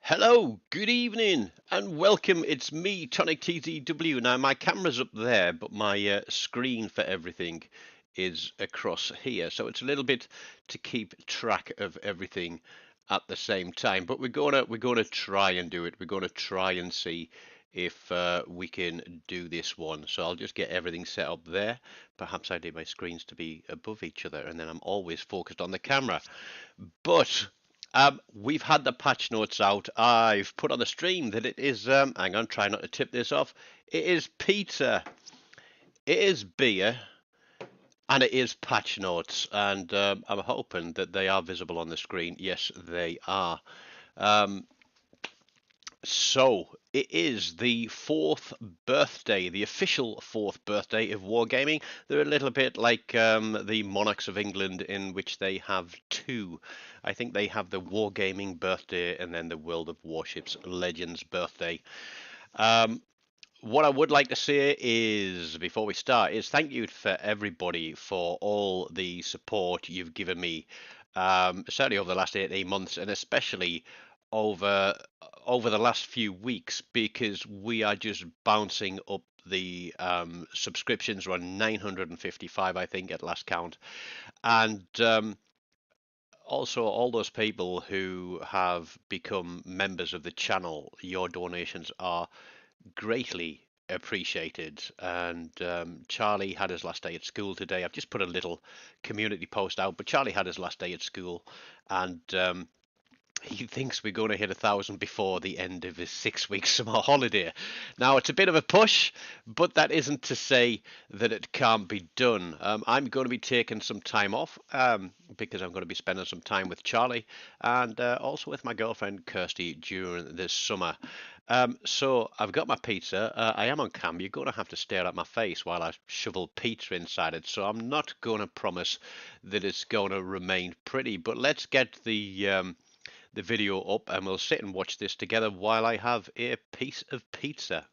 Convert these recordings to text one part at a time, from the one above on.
Hello, good evening, and welcome. It's me, Tonic TZW. Now, my camera's up there, but my screen for everything is across here. So it's a little bit to keep track of everything at the same time. But we're gonna try and do it. We're gonna try and see if we can do this one. So I'll just get everything set up there. Perhaps I did my screens to be above each other, and then I'm always focused on the camera. But we've had the patch notes out. I've put on the stream that it is, hang on, try not to tip this off. It is pizza, it is beer, and it is patch notes. And I'm hoping that they are visible on the screen. Yes, they are. Um, so it is the fourth birthday, the official fourth birthday of wargaming. They're a little bit like the monarchs of England, in which they have two. I think they have the wargaming birthday and then the World of Warships Legends birthday. Um, what I would like to say is, before we start, is thank you for everybody for all the support you've given me, certainly over the last 18 months, and especially over over the last few weeks, because we are just bouncing up the subscriptions. We're on 955, I think, at last count, and also all those people who have become members of the channel. Your donations are greatly appreciated. And Charlie had his last day at school today. I've just put a little community post out, but Charlie had his last day at school, and he thinks we're going to hit 1,000 before the end of his 6 week summer holiday. Now, it's a bit of a push, but that isn't to say that it can't be done. I'm going to be taking some time off because I'm going to be spending some time with Charlie and also with my girlfriend Kirsty during this summer. So I've got my pizza. I am on cam. You're going to have to stare at my face while I shovel pizza inside it. So I'm not going to promise that it's going to remain pretty, but let's get the video up and we'll sit and watch this together while I have a piece of pizza.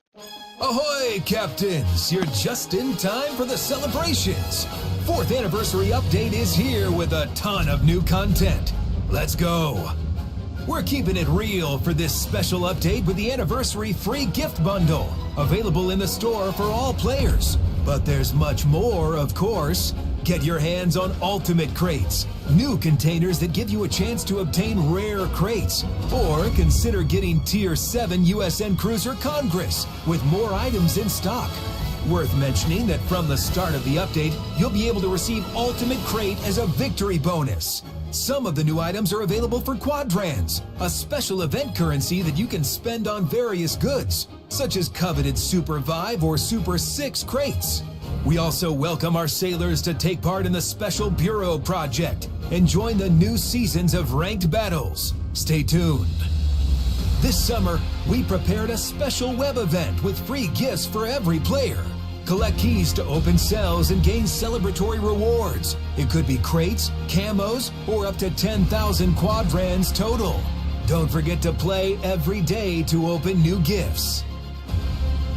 Ahoy, Captains! You're just in time for the celebrations. 4th anniversary update is here with a ton of new content. Let's go! We're keeping it real for this special update with the anniversary free gift bundle, available in the store for all players. But there's much more, of course. Get your hands on Ultimate Crates, new containers that give you a chance to obtain rare crates. Or consider getting Tier 7 USN Cruiser Congress with more items in stock. Worth mentioning that from the start of the update, you'll be able to receive Ultimate Crate as a victory bonus. Some of the new items are available for Quadrans, a special event currency that you can spend on various goods, such as coveted Super Vive or Super 6 crates. We also welcome our sailors to take part in the Special Bureau project and join the new seasons of ranked battles. Stay tuned. This summer, we prepared a special web event with free gifts for every player. Collect keys to open cells and gain celebratory rewards. It could be crates, camos, or up to 10,000 quadrans total. Don't forget to play every day to open new gifts.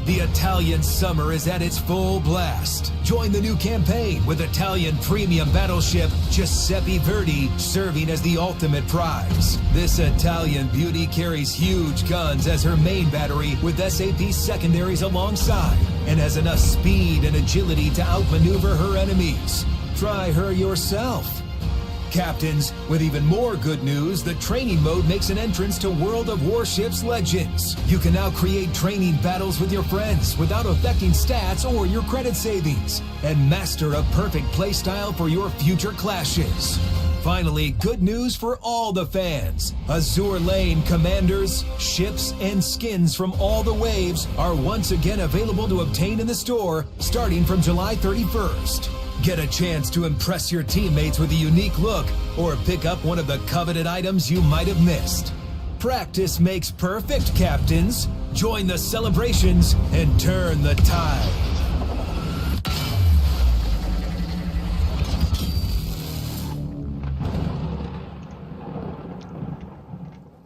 The Italian summer is at its full blast. Join the new campaign with Italian premium battleship Giuseppe Verdi serving as the ultimate prize. This Italian beauty carries huge guns as her main battery with SAP secondaries alongside and has enough speed and agility to outmaneuver her enemies. Try her yourself. Captains, with even more good news, the training mode makes an entrance to World of Warships Legends. You can now create training battles with your friends without affecting stats or your credit savings, and master a perfect playstyle for your future clashes. Finally, good news for all the fans. Azure Lane commanders, ships, and skins from all the waves are once again available to obtain in the store starting from July 31st. Get a chance to impress your teammates with a unique look or pick up one of the coveted items you might have missed. Practice makes perfect, Captains. Join the celebrations and turn the tide.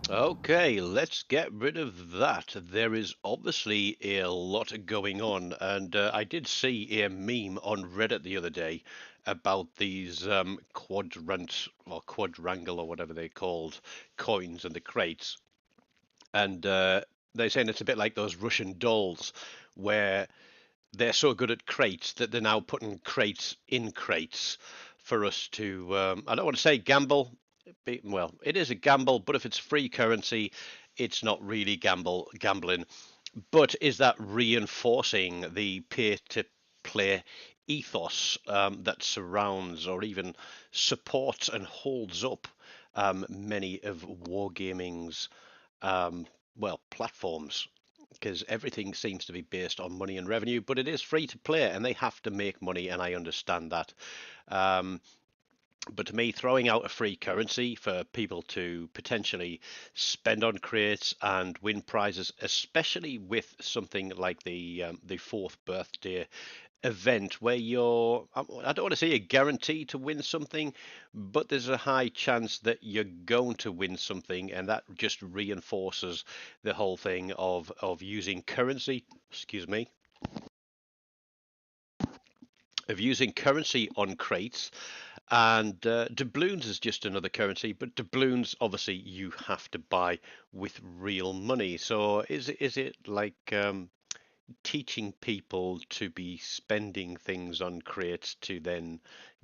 Okay, let's get rid of that. There is obviously a lot going on, and I did see a meme on Reddit the other day about these quadrant or quadrangle or whatever they're called coins and the crates. and they're saying it's a bit like those Russian dolls, where they're so good at crates that they're now putting crates in crates for us to. I don't want to say gamble. Well, it is a gamble, but if it's free currency, it's not really gambling. But is that reinforcing the pay-to-play ethos that surrounds or even supports and holds up many of wargaming's platforms? Because everything seems to be based on money and revenue, but it is free to play and they have to make money, and I understand that. Um, but to me, throwing out a free currency for people to potentially spend on crates and win prizes, especially with something like the fourth birthday event, where I don't want to say a guarantee to win something, but there's a high chance that you're going to win something, and that just reinforces the whole thing of using currency. Excuse me. Of using currency on crates. And doubloons is just another currency, but doubloons obviously you have to buy with real money. So is it like teaching people to be spending things on crates to then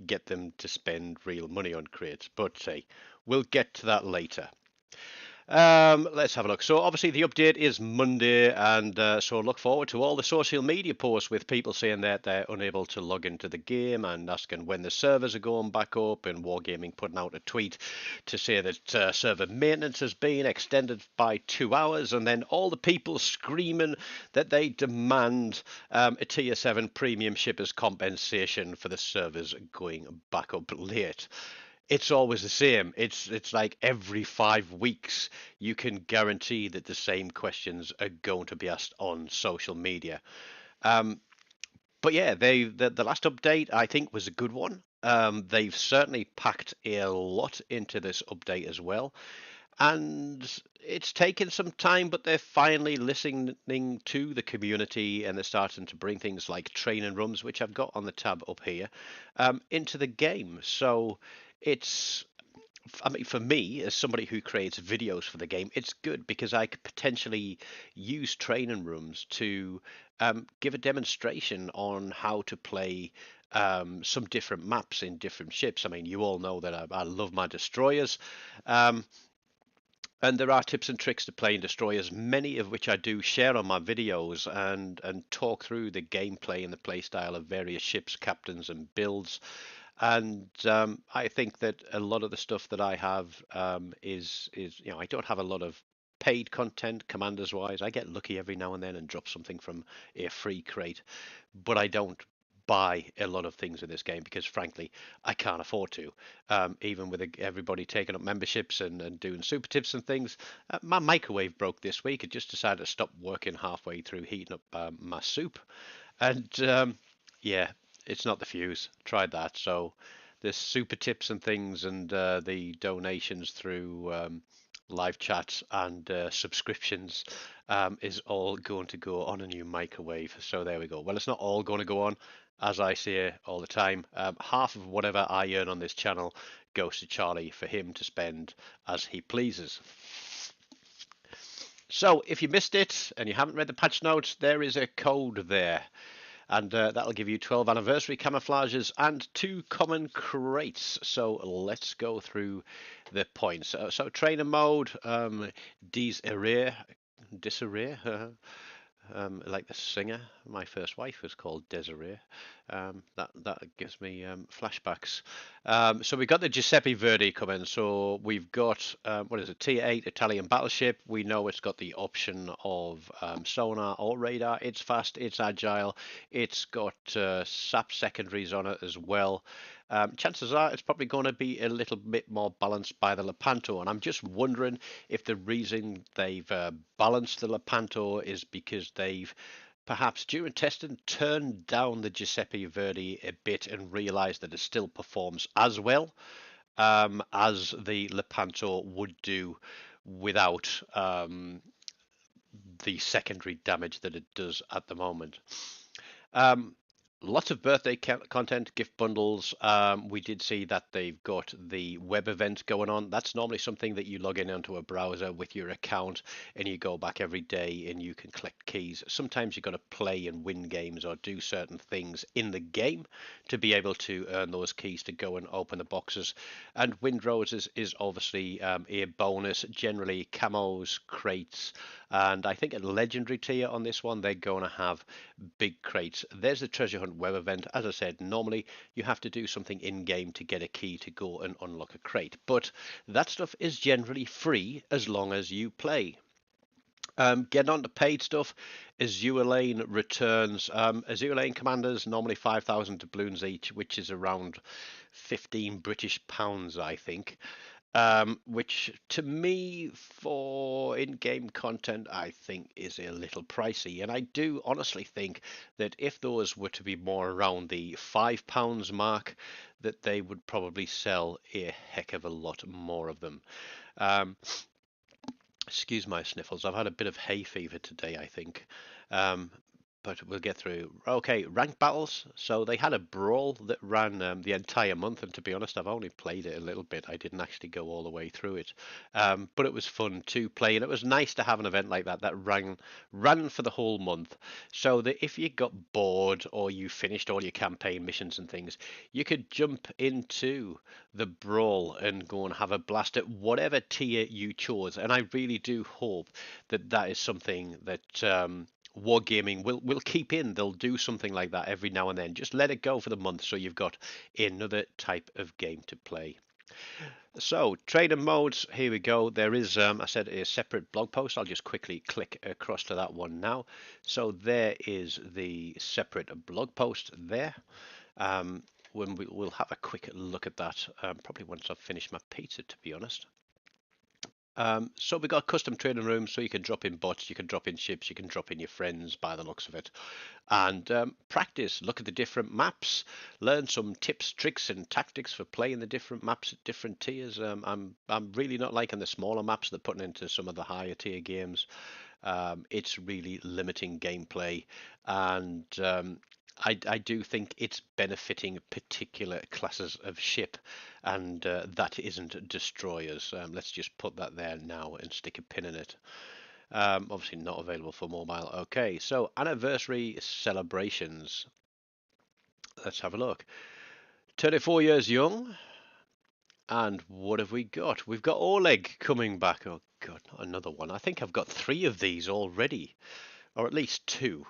get them to spend real money on crates? But say we'll get to that later. Let's have a look. So obviously the update is Monday, and so look forward to all the social media posts with people saying that they're unable to log into the game and asking when the servers are going back up, and Wargaming putting out a tweet to say that server maintenance has been extended by 2 hours, and then all the people screaming that they demand a Tier 7 premium shippers compensation for the servers going back up late. It's always the same. It's like every 5 weeks you can guarantee that the same questions are going to be asked on social media. Um, but yeah, the last update I think was a good one. They've certainly packed a lot into this update as well, and it's taken some time, but they're finally listening to the community, and they're starting to bring things like training rooms, which I've got on the tab up here, into the game. So it's I mean, for me, as somebody who creates videos for the game, it's good because I could potentially use training rooms to give a demonstration on how to play some different maps in different ships. I mean, you all know that I love my destroyers. Um, and there are tips and tricks to playing destroyers, many of which I do share on my videos and talk through the gameplay and the playstyle of various ships, captains, and builds. And I think that a lot of the stuff that I have is I don't have a lot of paid content commanders wise. I get lucky every now and then and drop something from a free crate, but I don't buy a lot of things in this game because frankly I can't afford to. Even with everybody taking up memberships and doing super tips and things, my microwave broke this week. I just decided to stop working halfway through heating up my soup, and yeah, it's not the fuse. Tried that. So there's super tips and things, and the donations through live chats and subscriptions is all going to go on a new microwave. So there we go. Well, it's not all going to go on. As I say all the time, half of whatever I earn on this channel goes to Charlie for him to spend as he pleases. So if you missed it and you haven't read the patch notes, there is a code there, and that'll give you 12 anniversary camouflages and 2 common crates. So let's go through the points. So trainer mode, disarray, disarray, like the singer. My first wife was called Desiree. That gives me flashbacks. So we've got the Giuseppe Verdi coming. So we've got what is it? Tier 8 Italian battleship. We know it's got the option of sonar or radar. It's fast. It's agile. It's got SAP secondaries on it as well. Chances are it's probably going to be a little bit more balanced by the Lepanto, and I'm just wondering if the reason they've balanced the Lepanto is because they've perhaps during testing turned down the Giuseppe Verdi a bit and realised that it still performs as well as the Lepanto would do without the secondary damage that it does at the moment. Um, Lots of birthday content, gift bundles. We did see that they've got the web event going on. That's normally something that you log in onto a browser with your account and you go back every day and you can collect keys. Sometimes you've got to play and win games or do certain things in the game to be able to earn those keys to go and open the boxes. And Windrose is obviously a bonus, generally camos, crates, and I think a legendary tier on this one, they're going to have big crates. There's the treasure hunt web event. As I said, normally you have to do something in game to get a key to go and unlock a crate, but that stuff is generally free as long as you play. Getting on to paid stuff, Azure Lane returns. Azure Lane commanders normally 5,000 doubloons each, which is around 15 British pounds, I think. Which to me, for in-game content, I think is a little pricey. And I do honestly think that if those were to be more around the £5 mark, that they would probably sell a heck of a lot more of them. Um, Excuse my sniffles. I've had a bit of hay fever today, I think. Um, but we'll get through. Okay, ranked battles. So they had a brawl that ran the entire month, and to be honest, I've only played it a little bit. I didn't actually go all the way through it, but it was fun to play, and it was nice to have an event like that that ran for the whole month, so that if you got bored or you finished all your campaign missions and things, you could jump into the brawl and go and have a blast at whatever tier you chose. And I really do hope that that is something that Wargaming will keep in. They'll do something like that every now and then. Just let it go for the month so you've got another type of game to play. So, trader modes, here we go. There is, I said, a separate blog post. I'll just quickly click across to that one now. So there is the separate blog post there. When we'll have a quick look at that, probably once I've finished my pizza, to be honest. So we've got custom trading rooms, so you can drop in bots, you can drop in ships, you can drop in your friends by the looks of it. And practice, look at the different maps, learn some tips, tricks, and tactics for playing the different maps at different tiers. I'm really not liking the smaller maps they're putting into some of the higher tier games. It's really limiting gameplay, and I do think it's benefiting particular classes of ship, and that isn't destroyers. Let's just put that there now and stick a pin in it. Obviously not available for mobile. Okay, so anniversary celebrations. Let's have a look. 24 years young, and what have we got? We've got Oleg coming back. Oh God, not another one. I think I've got 3 of these already, or at least 2.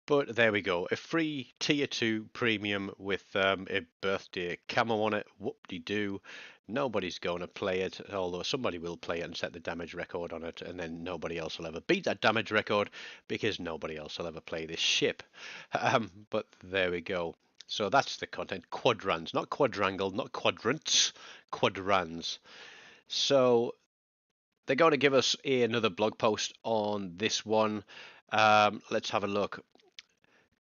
But there we go, a free tier 2 premium with a birthday camo on it. Whoop-de-doo. Nobody's going to play it, although somebody will play it and set the damage record on it, and then nobody else will ever beat that damage record because nobody else will ever play this ship. But there we go. So that's the content. Quadrans, not quadrangle, not quadrants, quadrans. So they're going to give us another blog post on this one. Let's have a look.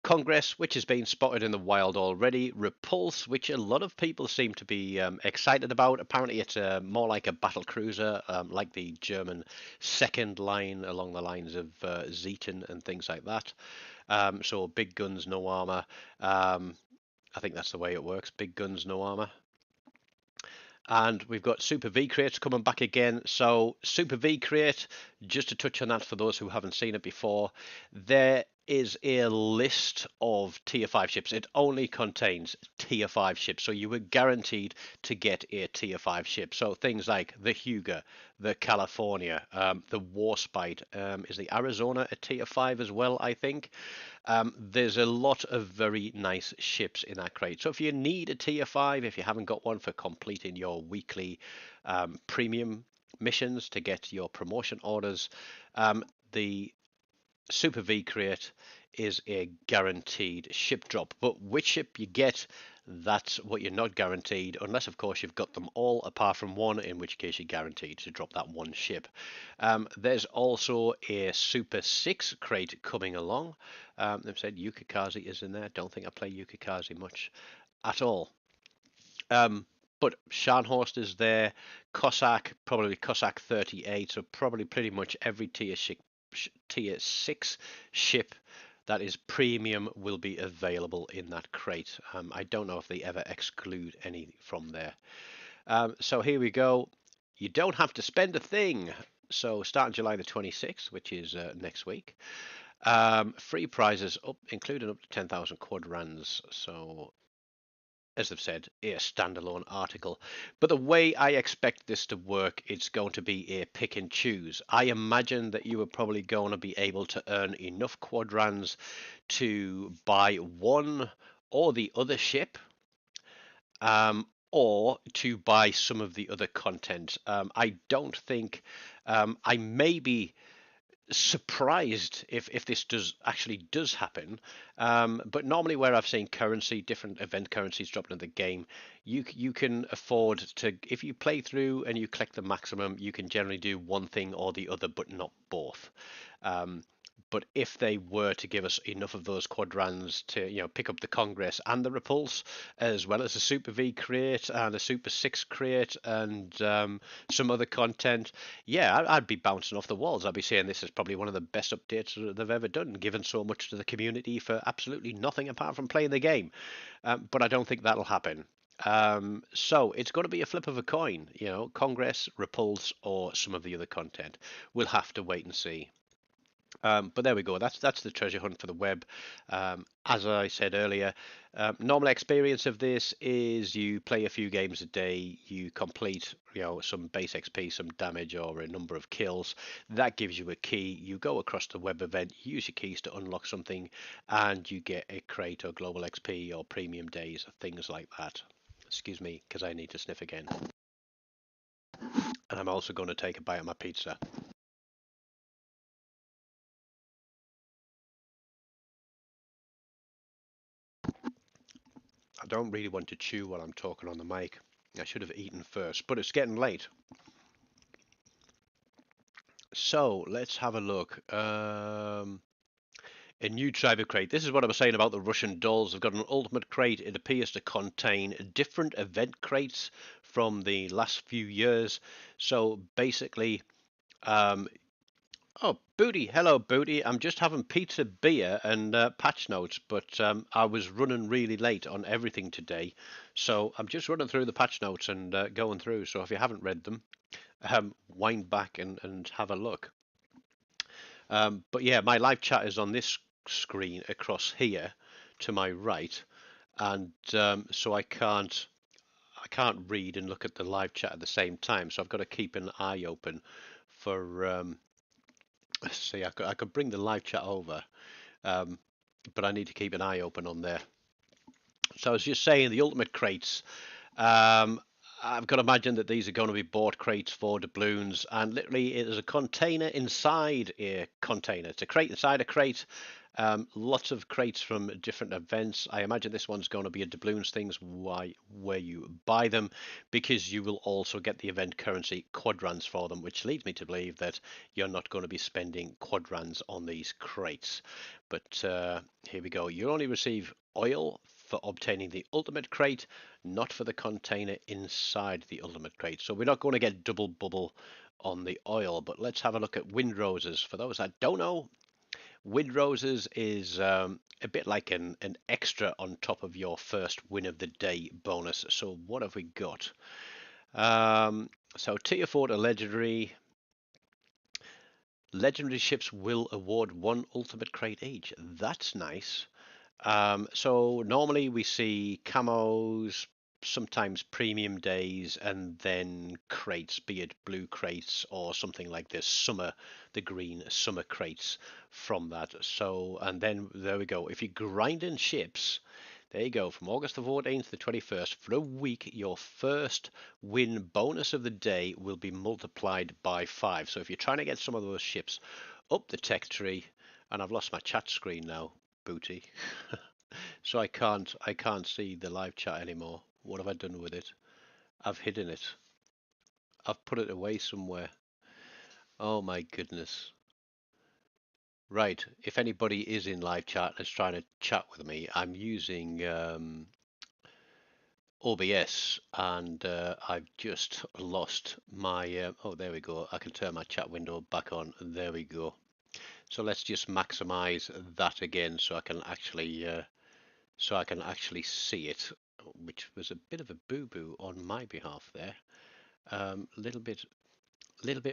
Congress, which has been spotted in the wild already. Repulse, which a lot of people seem to be excited about. Apparently, it's more like a battle cruiser, like the German second line along the lines of Zeton and things like that. So big guns, no armor. I think that's the way it works. Big guns, no armor. And we've got Super V Crates coming back again. So Super V Crate, just to touch on that for those who haven't seen it before, there is a list of tier 5 ships. It only contains tier 5 ships, so you were guaranteed to get a tier 5 ship. So things like the Hugo, the California, the Warspite, is the Arizona a tier 5 as well, I think. There's a lot of very nice ships in that crate. So if you need a tier 5, if you haven't got one for completing your weekly premium missions to get your promotion orders, the Super V crate is a guaranteed ship drop. But which ship you get, that's what you're not guaranteed, unless of course you've got them all apart from one, in which case you're guaranteed to drop that one ship. There's also a Super 6 crate coming along. They've said Yukikaze is in there. Don't think I play Yukikaze much at all. But Scharnhorst is there. Cossack, probably Cossack 38, so probably pretty much every tier 6 ship that is premium will be available in that crate. I don't know if they ever exclude any from there. So here we go. You don't have to spend a thing. So starting July the 26th, which is next week, free prizes up, including up to 10,000 quad rands. So as I've said, a standalone article. But the way I expect this to work, it's going to be a pick and choose. I imagine that you are probably going to be able to earn enough quadrans to buy one or the other ship, or to buy some of the other content. I don't think I may be surprised if this does happen. But normally, where I've seen different event currencies dropped in the game, you can afford to, if you play through and you collect the maximum, you can generally do one thing or the other, but not both. Um, but if they were to give us enough of those quadrans to, pick up the Congress and the Repulse, as well as a Super V crate and a Super 6 crate and some other content, yeah, I'd be bouncing off the walls. I'd be saying this is probably one of the best updates they've ever done, given so much to the community for absolutely nothing apart from playing the game. But I don't think that'll happen. So it's going to be a flip of a coin, Congress, Repulse, or some of the other content. We'll have to wait and see. But there we go. That's the treasure hunt for the web. As I said earlier, normal experience of this is you play a few games a day, you complete some base XP, some damage, or a number of kills. That gives you a key. You go across the web event, use your keys to unlock something, and you get a crate or global XP or premium days, things like that. Excuse me, because I need to sniff again. And I'm also going to take a bite of my pizza. I don't really want to chew while I'm talking on the mic. I should have eaten first, but it's getting late. So let's have a look. A new cyber crate. This is what I was saying about the Russian dolls. They've got an ultimate crate. It appears to contain different event crates from the last few years. So basically, um, oh, Booty. Hello, Booty. I'm just having pizza, beer, and patch notes, but I was running really late on everything today. So I'm just running through the patch notes and going through. So if you haven't read them, wind back and have a look. But yeah, my live chat is on this screen across here to my right, and so I can't read and look at the live chat at the same time. So I've got to keep an eye open for. See, I could bring the live chat over, um, but I need to keep an eye open on there. So I was just saying the ultimate crates. Um, I've got to imagine that these are going to be bought crates for doubloons, and literally it is a container inside a container. It's a crate inside a crate. Lots of crates from different events. I imagine this one's going to be a doubloons things where you buy them, because you will also get the event currency quadrans for them, which leads me to believe that you're not going to be spending quadrans on these crates. But here we go. You only receive oil for obtaining the ultimate crate, not for the container inside the ultimate crate. So we're not going to get double bubble on the oil. But let's have a look at wind roses. For those that don't know, wind roses is a bit like an extra on top of your first win of the day bonus. So what have we got? So tier 4 to legendary. Legendary ships will award one ultimate crate each. That's nice. So normally we see camos, sometimes premium days, and then crates, be it blue crates or something like this, the green summer crates from that. So, and then there we go. If you grind in ships, there you go, from August the 14th to the 21st, for a week, your first win bonus of the day will be multiplied by 5. So if you're trying to get some of those ships up the tech tree, and I've lost my chat screen now, Booty. So I can't see the live chat anymore. What have I done with it? I've hidden it. I've put it away somewhere. Oh my goodness. Right. If anybody is in live chat and is trying to chat with me, I'm using OBS, and I've just lost my. Oh, there we go. I can turn my chat window back on. There we go. So let's just maximize that again so I can actually see it, which was a bit of a boo-boo on my behalf there. Little bit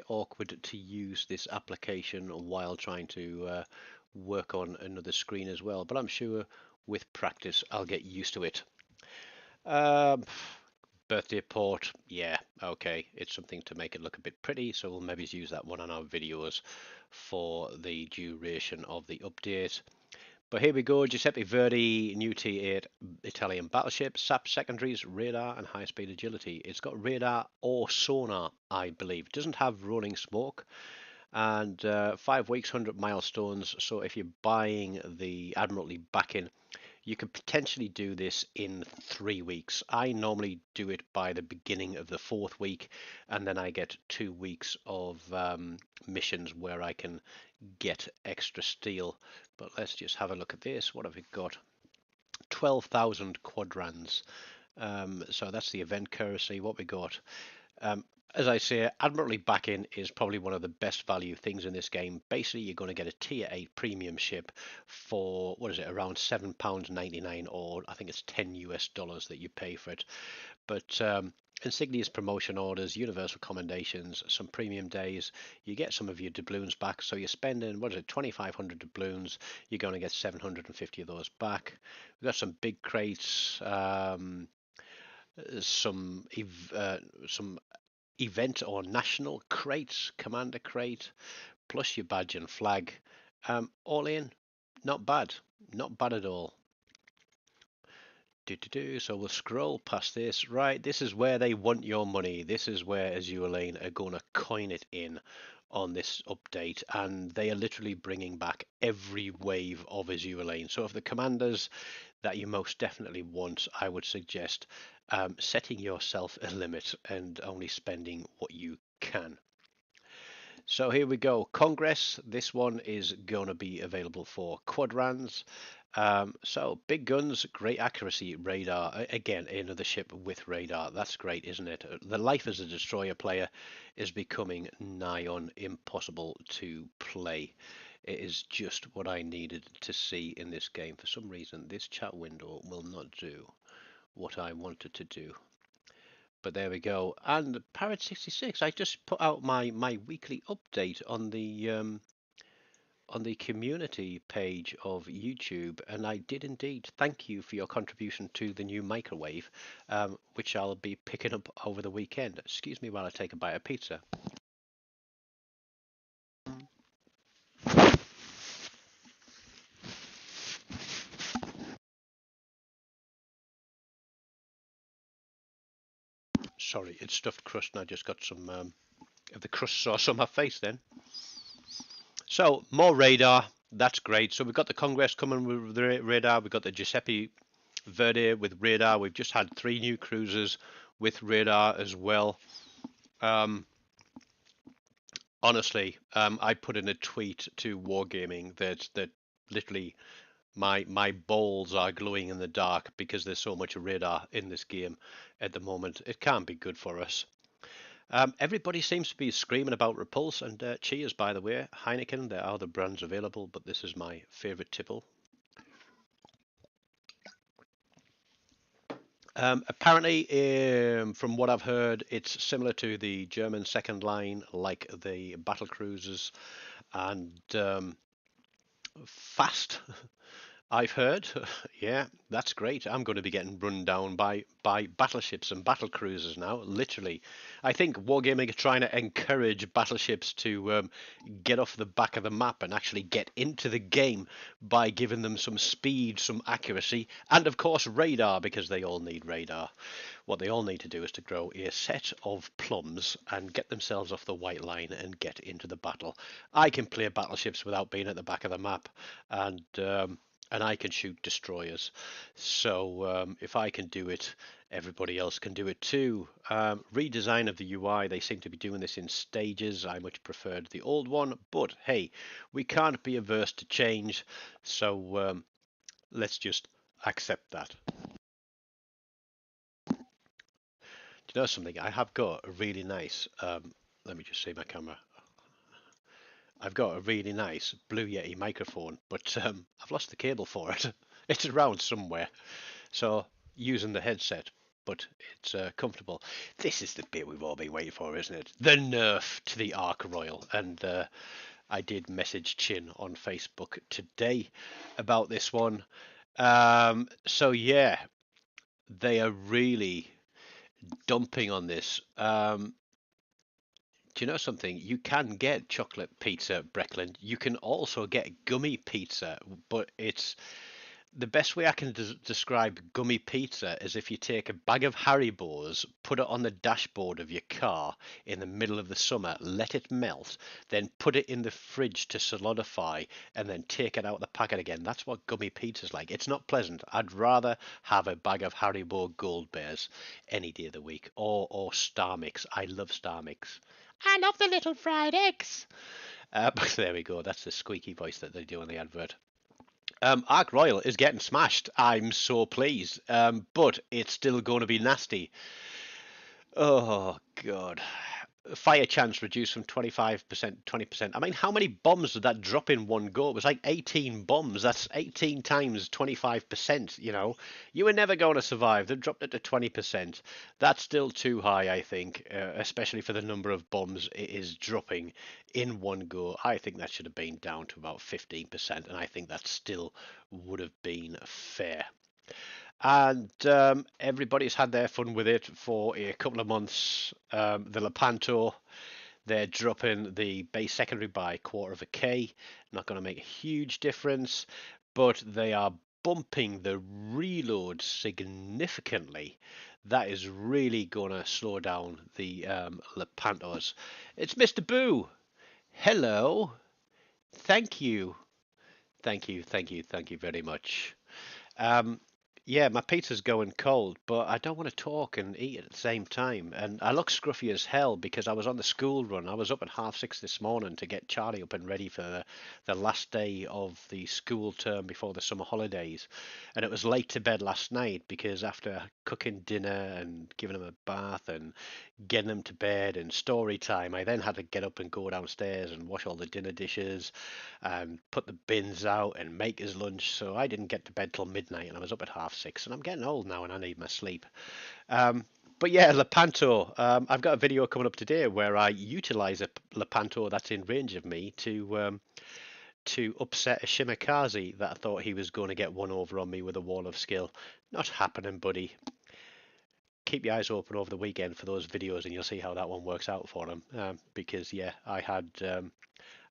awkward to use this application while trying to work on another screen as well, but I'm sure with practice I'll get used to it. Um, Birthday port, yeah, okay, it's something to make it look a bit pretty, so we'll maybe use that one on our videos for the duration of the update. But here we go, Giuseppe Verdi, new T8 Italian battleship, SAP secondaries, radar and high-speed agility. It's got radar or sonar, I believe. It doesn't have rolling smoke, and 5 weeks, 100 milestones. So if you're buying the Admiralty back-in, you could potentially do this in 3 weeks. I normally do it by the beginning of the fourth week, and then I get 2 weeks of missions where I can get extra steel. But let's just have a look at this. What have we got? 12,000 quadrans. So that's the event currency. What we got? Um, as I say, Admiralty Back-In is probably one of the best value things in this game. Basically, you're going to get a Tier 8 premium ship for, what is it, around £7.99, or I think it's 10 US dollars that you pay for it. But insignias, promotion orders, universal commendations, some premium days, you get some of your doubloons back. So you're spending, what is it, 2,500 doubloons, you're going to get 750 of those back. We've got some big crates, some some event or national crates, commander crate, plus your badge and flag. All in, not bad, not bad at all. So we'll scroll past this. Right, this is where they want your money. This is where Azure Lane are going to coin it in on this update, and they are literally bringing back every wave of Azure Lane. So of the commanders that you most definitely want, I would suggest setting yourself a limit and only spending what you can. So here we go. Congress, this one is going to be available for quadrans. So big guns, great accuracy, radar. Again, another ship with radar. That's great, isn't it? The life as a destroyer player is becoming nigh on impossible to play. It is just what I needed to see in this game. For some reason, this chat window will not do what I wanted to do. But there we go. And Parrot 66, I just put out my weekly update on the community page of YouTube, and I did indeed thank you for your contribution to the new microwave, which I'll be picking up over the weekend. Excuse me while I take a bite of pizza. Sorry, it's stuffed crust, and I just got some of the crust sauce on my face then. So, more radar. That's great. So we've got the Congress coming with the radar. We've got the Giuseppe Verdi with radar. We've just had 3 new cruisers with radar as well. Honestly, I put in a tweet to Wargaming that literally my balls are glowing in the dark because there's so much radar in this game at the moment. It can't be good for us. Everybody seems to be screaming about Repulse and Cheers, by the way. Heineken, there are other brands available, but this is my favourite tipple. Apparently, from what I've heard, it's similar to the German second line, like the battle cruisers, and fast. I've heard. Yeah, that's great. I'm going to be getting run down by battleships and battle cruisers now, literally. I think Wargaming are trying to encourage battleships to get off the back of the map and actually get into the game by giving them some speed, some accuracy, and of course radar, because they all need radar. What they all need to do is to grow a set of plums and get themselves off the white line and get into the battle. I can play battleships without being at the back of the map, and I can shoot destroyers. So if I can do it, everybody else can do it too. Redesign of the UI, they seem to be doing this in stages. I much preferred the old one, but hey, we can't be averse to change, so let's just accept that. Do you know something? I have got a really nice, let me just see my camera. I've got a really nice Blue Yeti microphone, but I've lost the cable for it. It's around somewhere, so using the headset, but it's comfortable. This is the bit we've all been waiting for, isn't it? The nerf to the Ark Royal, and I did message Chin on Facebook today about this one. So yeah, they are really dumping on this. Do you know something? You can get chocolate pizza, Breckland. You can also get gummy pizza, but it's the best way I can describe gummy pizza is if you take a bag of Haribo's, put it on the dashboard of your car in the middle of the summer, let it melt, then put it in the fridge to solidify, and then take it out of the packet again. That's what gummy pizza's like. It's not pleasant. I'd rather have a bag of Haribo Gold Bears any day of the week, or Star Mix. I love Star Mix. I love the little fried eggs. But there we go. That's the squeaky voice that they do on the advert. Ark Royal is getting smashed. I'm so pleased. But it's still going to be nasty. Oh, God. Fire chance reduced from 25% to 20%. I mean, how many bombs did that drop in one go? It was like 18 bombs. That's 18 times 25%, you know. You were never going to survive. They dropped it to 20%. That's still too high, I think, especially for the number of bombs it is dropping in one go. I think that should have been down to about 15%, and I think that still would have been fair. And everybody's had their fun with it for a couple of months. The Lepanto, they're dropping the base secondary by a quarter of a K. Not going to make a huge difference, but they are bumping the reload significantly. That is really going to slow down the Lepantos. It's Mr. Boo. Hello. Thank you. Thank you. Thank you. Thank you very much. Um, yeah, my pizza's going cold, but I don't want to talk and eat at the same time. And I look scruffy as hell because I was on the school run. I was up at 6:30 this morning to get Charlie up and ready for the last day of the school term before the summer holidays. And it was late to bed last night because after cooking dinner and giving him a bath and getting him to bed and story time, I then had to get up and go downstairs and wash all the dinner dishes and put the bins out and make his lunch. So I didn't get to bed till midnight, and I was up at 6:30. And I'm getting old now, and I need my sleep. But yeah, Lepanto. I've got a video coming up today where I utilize a Lepanto that's in range of me to upset a Shimakaze that I thought he was going to get one over on me with a wall of skill. Not happening, buddy. Keep your eyes open over the weekend for those videos, and you'll see how that one works out for him. Because yeah, I had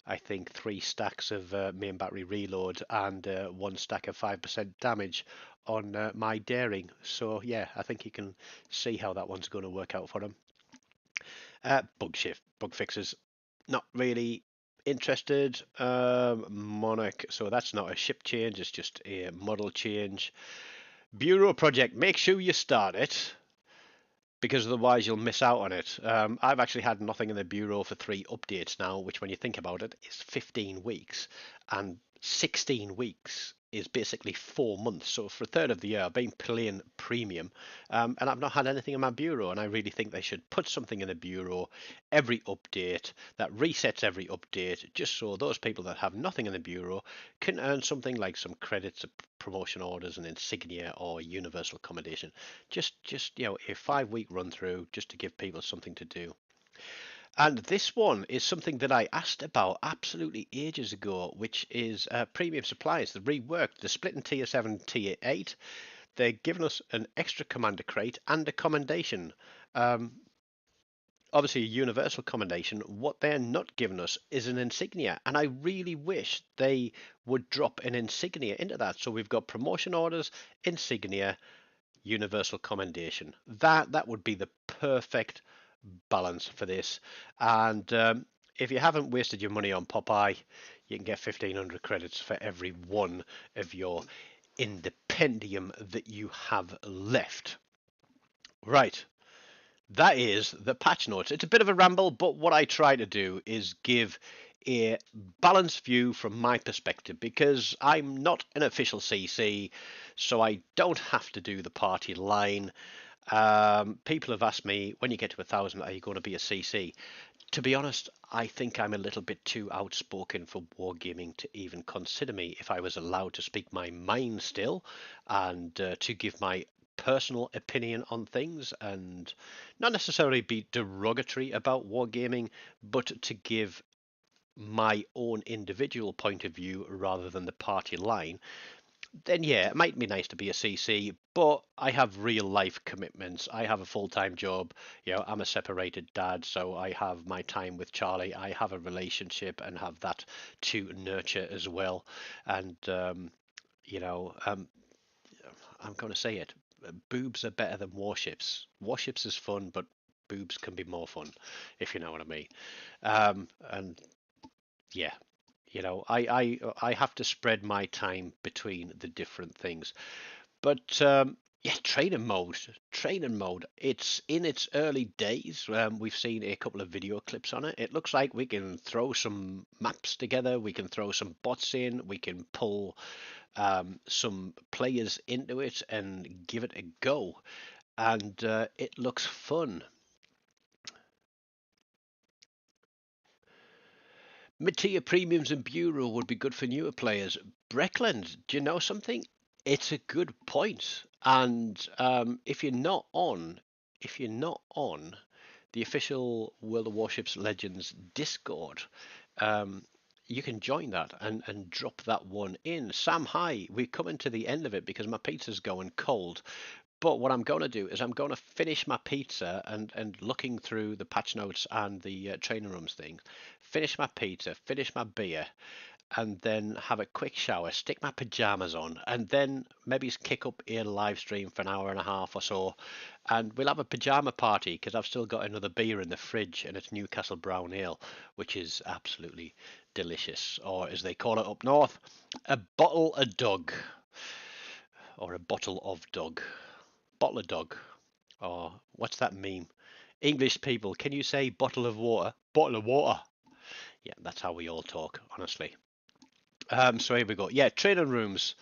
I think 3 stacks of main battery reload and 1 stack of 5% damage on my daring. So yeah, I think you can see how that one's going to work out for him. Bug fixes, not really interested. Monarch, so that's not a ship change, it's just a model change. Bureau project, make sure you start it, because otherwise you'll miss out on it. I've actually had nothing in the bureau for 3 updates now, which when you think about it is 15 weeks, and 16 weeks is basically 4 months. So for a third of the year I've been playing premium, and I've not had anything in my bureau, and I really think they should put something in the bureau every update that resets every update, just so those people that have nothing in the bureau can earn something like some credits, promotion orders, and insignia or universal accommodation. Just a 5 week run through just to give people something to do. And this one is something that I asked about absolutely ages ago, which is premium supplies. The reworked, the split in tier 7, tier 8. They're giving us an extra commander crate and a commendation. Obviously, a universal commendation. What they're not giving us is an insignia, and I really wish they would drop an insignia into that. So we've got promotion orders, insignia, universal commendation. That would be the perfect balance for this. And if you haven't wasted your money on Popeye, you can get 1500 credits for every one of your Independium that you have left. Right, that is the patch notes. It's a bit of a ramble, but what I try to do is give a balanced view from my perspective, because I'm not an official CC, so I don't have to do the party line. People have asked me, when you get to 1,000, are you going to be a CC? To be honest, I think I'm a little bit too outspoken for wargaming to even consider me if I was allowed to speak my mind still and to give my personal opinion on things and not necessarily be derogatory about wargaming, but to give my own individual point of view rather than the party line, then yeah, it might be nice to be a CC, but I have real life commitments. I have a full-time job. I'm a separated dad, so I have my time with Charlie. I have a relationship and have that to nurture as well. And you know, um, I'm going to say it. Boobs are better than warships. Warships is fun, but boobs can be more fun, if you know what I mean. And yeah, I have to spread my time between the different things. But yeah, training mode. It's in its early days. We've seen a couple of video clips on it. It looks like we can throw some maps together. We can throw some bots in. We can pull some players into it and give it a go. And it looks fun. Mid-tier premiums and bureau would be good for newer players. Breckland, do you know something? It's a good point. And if you're not on the official World of Warships Legends Discord, um, you can join that and drop that one in. Sam, hi. We're coming to the end of it because my pizza's going cold. But what I'm going to do is I'm going to finish my pizza and looking through the patch notes and the training rooms thing, finish my pizza, finish my beer, and then have a quick shower, stick my pajamas on, and then maybe kick up a live stream for an hour and a half or so, and we'll have a pajama party because I've still got another beer in the fridge and it's Newcastle Brown Ale, which is absolutely delicious, or as they call it up north, a bottle of dog, or a bottle of dog. Bottle of dog. Or what's that meme? English people, can you say bottle of water? Bottle of water. Yeah, that's how we all talk, honestly. So here we go. Yeah, training rooms.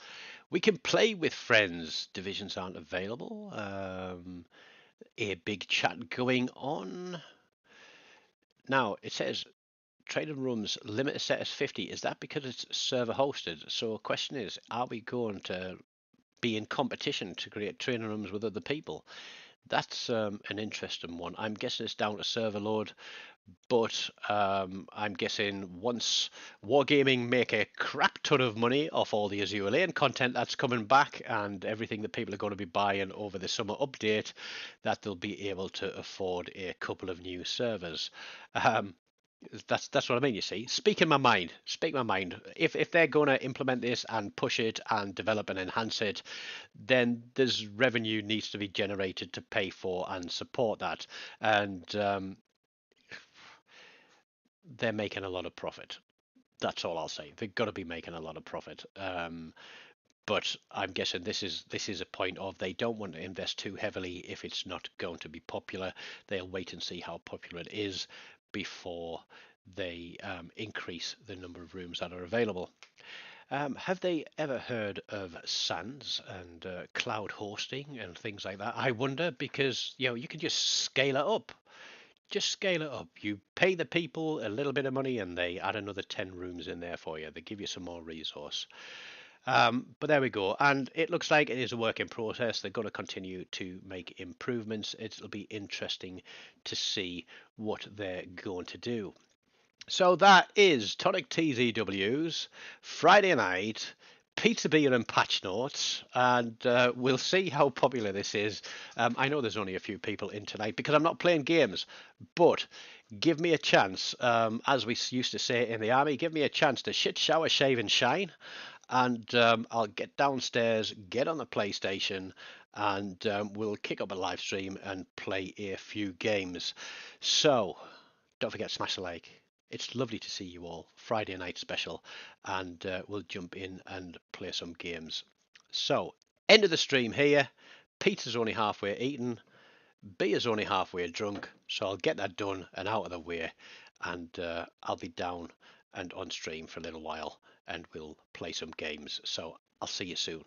We can play with friends. Divisions aren't available. A big chat going on. Now, it says training rooms limit set as 50. Is that because it's server hosted? So the question is, are we going to be in competition to create training rooms with other people? That's an interesting one. I'm guessing it's down to server load, but I'm guessing once Wargaming make a crap ton of money off all the Azure Lane content that's coming back and everything that people are going to be buying over the summer update, that they'll be able to afford a couple of new servers. Um, that's what I mean. You see, speak my mind. Speak my mind. If they're going to implement this and push it and develop and enhance it, then there's revenue needs to be generated to pay for and support that, and they're making a lot of profit. That's all I'll say. They've got to be making a lot of profit. But I'm guessing this is a point of they don't want to invest too heavily if it's not going to be popular. They'll wait and see how popular it is before they increase the number of rooms that are available. Have they ever heard of SANs and cloud hosting and things like that? I wonder because you can just scale it up. Just scale it up. You pay the people a little bit of money and they add another 10 rooms in there for you. They give you some more resource. But there we go. And it looks like it is a work in process. They're going to continue to make improvements. It'll be interesting to see what they're going to do. So that is Tonic TZW's Friday night pizza beer and patch notes, and we'll see how popular this is. I know there's only a few people in tonight because I'm not playing games, but give me a chance, as we used to say in the army, give me a chance to shit, shower, shave, and shine, and I'll get downstairs, get on the PlayStation, and we'll kick up a live stream and play a few games. So don't forget to smash the like. It's lovely to see you all. Friday night special, and we'll jump in and play some games. So, end of the stream here. Pizza's only halfway eaten. Beer's only halfway drunk. So I'll get that done and out of the way, and I'll be down and on stream for a little while, and we'll play some games. So I'll see you soon.